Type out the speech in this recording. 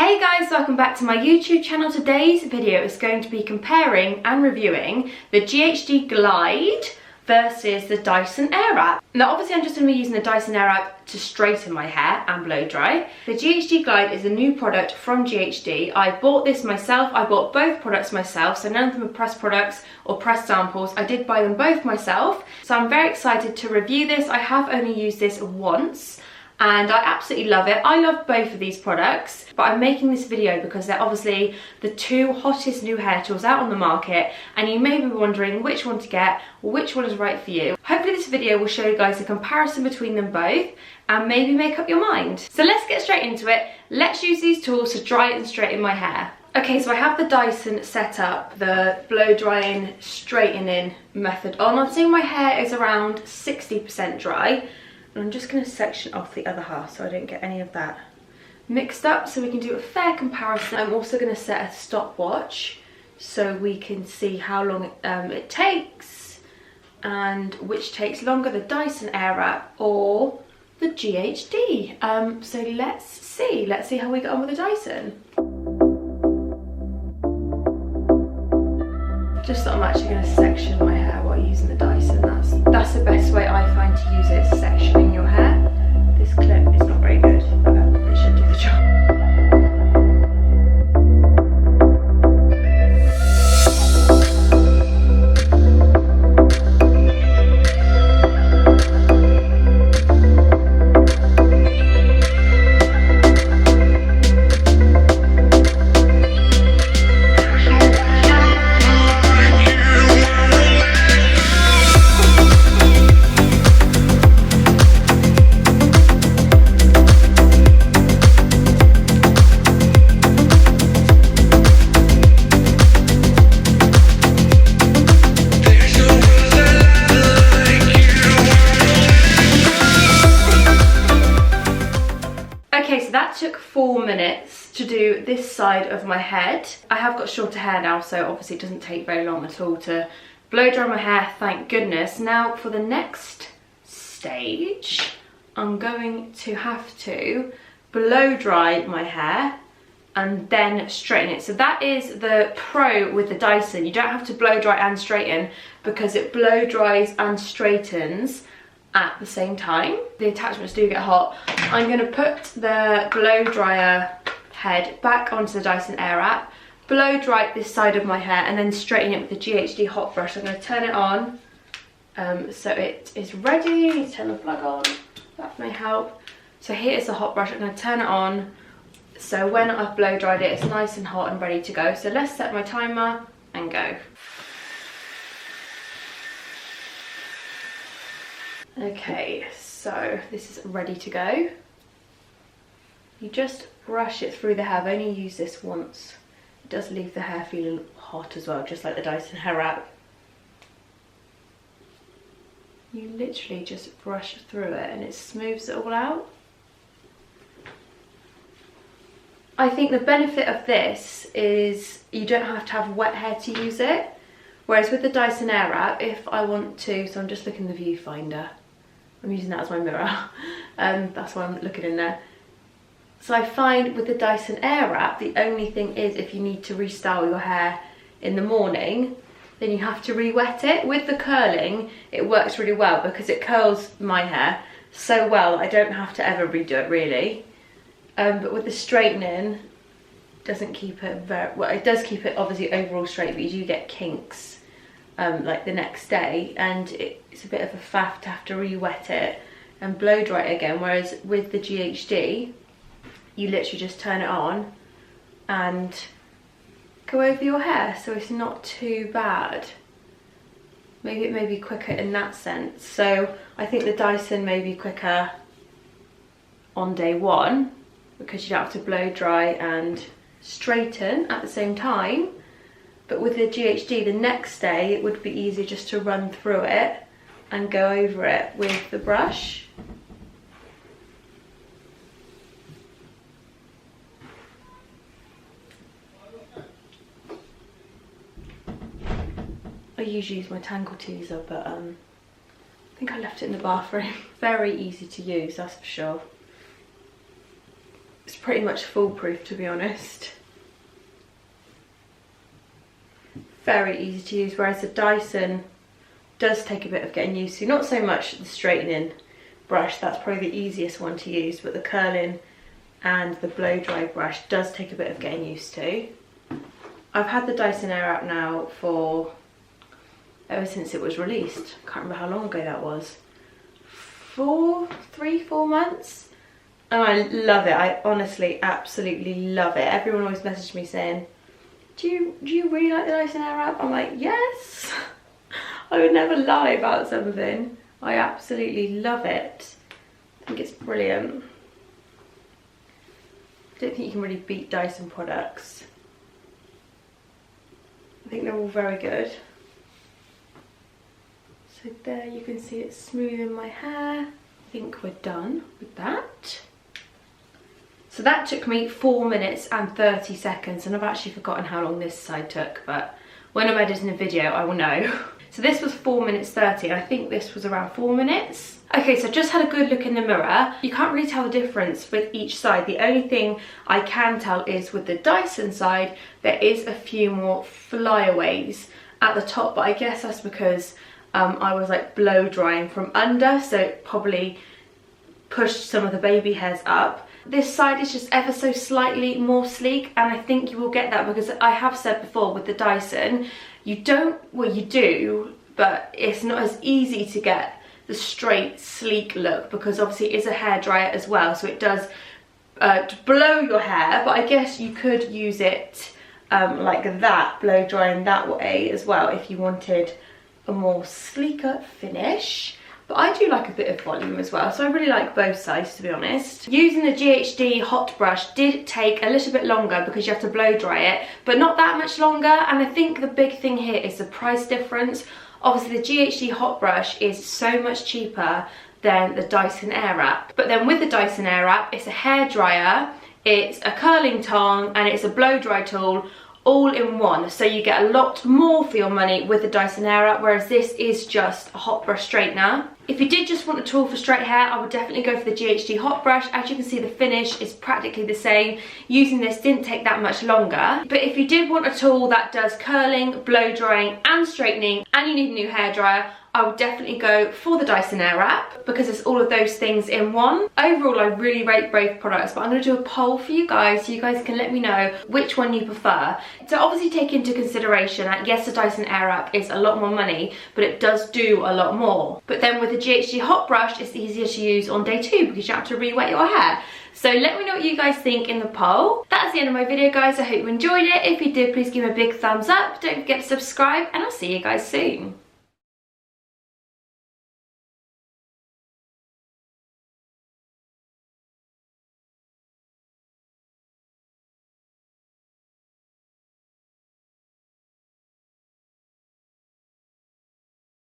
Hey guys, welcome back to my YouTube channel. Today's video is going to be comparing and reviewing the GHD Glide versus the Dyson Airwrap. Now obviously I'm just going to be using the Dyson Airwrap to straighten my hair and blow dry. The GHD Glide is a new product from GHD. I bought this myself. I bought both products myself, so none of them are pressed products or pressed samples. I did buy them both myself, so I'm very excited to review this. I have only used this once and I absolutely love it. I love both of these products, but I'm making this video because they're obviously the two hottest new hair tools out on the market, and you may be wondering which one to get or which one is right for you. Hopefully this video will show you guys a comparison between them both and maybe make up your mind. So let's get straight into it. Let's use these tools to dry and straighten my hair. Okay, so I have the Dyson set up, the blow drying, straightening method on. I'd say my hair is around 60% dry. And I'm just going to section off the other half so I don't get any of that mixed up, so we can do a fair comparison. I'm also going to set a stopwatch so we can see how long it takes and which takes longer, the Dyson Airwrap or the GHD. So let's see how we get on with the Dyson. Just that I'm actually going to section my hair while using the Dyson. That's the best way I find to use it, is sectioning your hair. This clip is not very good, but it should do the job. Okay, so that took 4 minutes to do this side of my head. I have got shorter hair now, so obviously it doesn't take very long at all to blow dry my hair, thank goodness. Now for the next stage, I'm going to have to blow dry my hair and then straighten it. So that is the pro with the Dyson. You don't have to blow dry and straighten because it blow dries and straightens at the same time. The attachments do get hot. I'm going to put the blow dryer head back onto the Dyson Airwrap, blow dry this side of my hair and then straighten it with the GHD hot brush. I'm going to turn it on so it is ready. I need to turn the plug on, that may help. So here is the hot brush. I'm going to turn it on so when I've blow dried it, it's nice and hot and ready to go. So let's set my timer and go. Okay, so this is ready to go. You just brush it through the hair. I've only used this once. It does leave the hair feeling hot as well, just like the Dyson Airwrap. You literally just brush through it and it smooths it all out. I think the benefit of this is you don't have to have wet hair to use it. Whereas with the Dyson Airwrap, if I want to, so I'm just looking in the viewfinder. I'm using that as my mirror. That's why I'm looking in there. So I find with the Dyson Airwrap, the only thing is if you need to restyle your hair in the morning, then you have to re-wet it. With the curling, it works really well because it curls my hair so well I don't have to ever redo it really. But with the straightening, it doesn't keep it very well. It does keep it obviously overall straight, but you do get kinks like the next day, and it's a bit of a faff to have to re-wet it and blow dry it again. Whereas with the GHD, you literally just turn it on and go over your hair, so it's not too bad. Maybe it may be quicker in that sense. So I think the Dyson may be quicker on day one because you don't have to blow dry and straighten at the same time. But with the GHD, the next day it would be easier just to run through it and go over it with the brush. I usually use my tangle teaser, but I think I left it in the bathroom. Very easy to use, that's for sure. It's pretty much foolproof, to be honest. Very easy to use, whereas the Dyson does take a bit of getting used to. Not so much the straightening brush, that's probably the easiest one to use, but the curling and the blow dry brush does take a bit of getting used to. I've had the Dyson Airwrap now for ever since it was released. Can't remember how long ago that was. 3-4 months, and I love it. I honestly absolutely love it. Everyone always messaged me saying, do you really like the Dyson Airwrap? I'm like, yes. I would never lie about something. I absolutely love it. I think it's brilliant. I don't think you can really beat Dyson products. I think they're all very good. So there you can see it's smoothing my hair. I think we're done with that. So that took me 4 minutes and 30 seconds, and I've actually forgotten how long this side took, but when I'm editing a video I will know. So this was 4 minutes 30, and I think this was around 4 minutes. Okay, so I just had a good look in the mirror. You can't really tell the difference with each side. The only thing I can tell is with the Dyson side, there is a few more flyaways at the top, but I guess that's because I was like blow drying from under, so it probably pushed some of the baby hairs up. This side is just ever so slightly more sleek, and I think you will get that because I have said before with the Dyson, you don't, well you do, but it's not as easy to get the straight sleek look because obviously it is a hairdryer as well, so it does blow your hair, but I guess you could use it like that, blow drying that way as well if you wanted a more sleeker finish. But I do like a bit of volume as well, so I really like both sides, to be honest. Using the GHD hot brush did take a little bit longer because you have to blow dry it, but not that much longer, and I think the big thing here is the price difference. Obviously the GHD hot brush is so much cheaper than the Dyson Airwrap, but then with the Dyson Airwrap, it's a hairdryer, it's a curling tong, and it's a blow dry tool, all in one, so you get a lot more for your money with the Dyson Airwrap, whereas this is just a hot brush straightener. If you did just want a tool for straight hair, I would definitely go for the GHD hot brush. As you can see, the finish is practically the same. Using this didn't take that much longer. But if you did want a tool that does curling, blow drying and straightening, and you need a new hairdryer, I would definitely go for the Dyson Airwrap because it's all of those things in one. Overall, I really rate both products, but I'm going to do a poll for you guys so you guys can let me know which one you prefer. So obviously take into consideration that yes, the Dyson Airwrap is a lot more money, but it does do a lot more. But then with the GHD hot brush, it's easier to use on day 2 because you have to re-wet your hair. So let me know what you guys think in the poll. That's the end of my video, guys. I hope you enjoyed it. If you did, please give me a big thumbs up. Don't forget to subscribe, and I'll see you guys soon.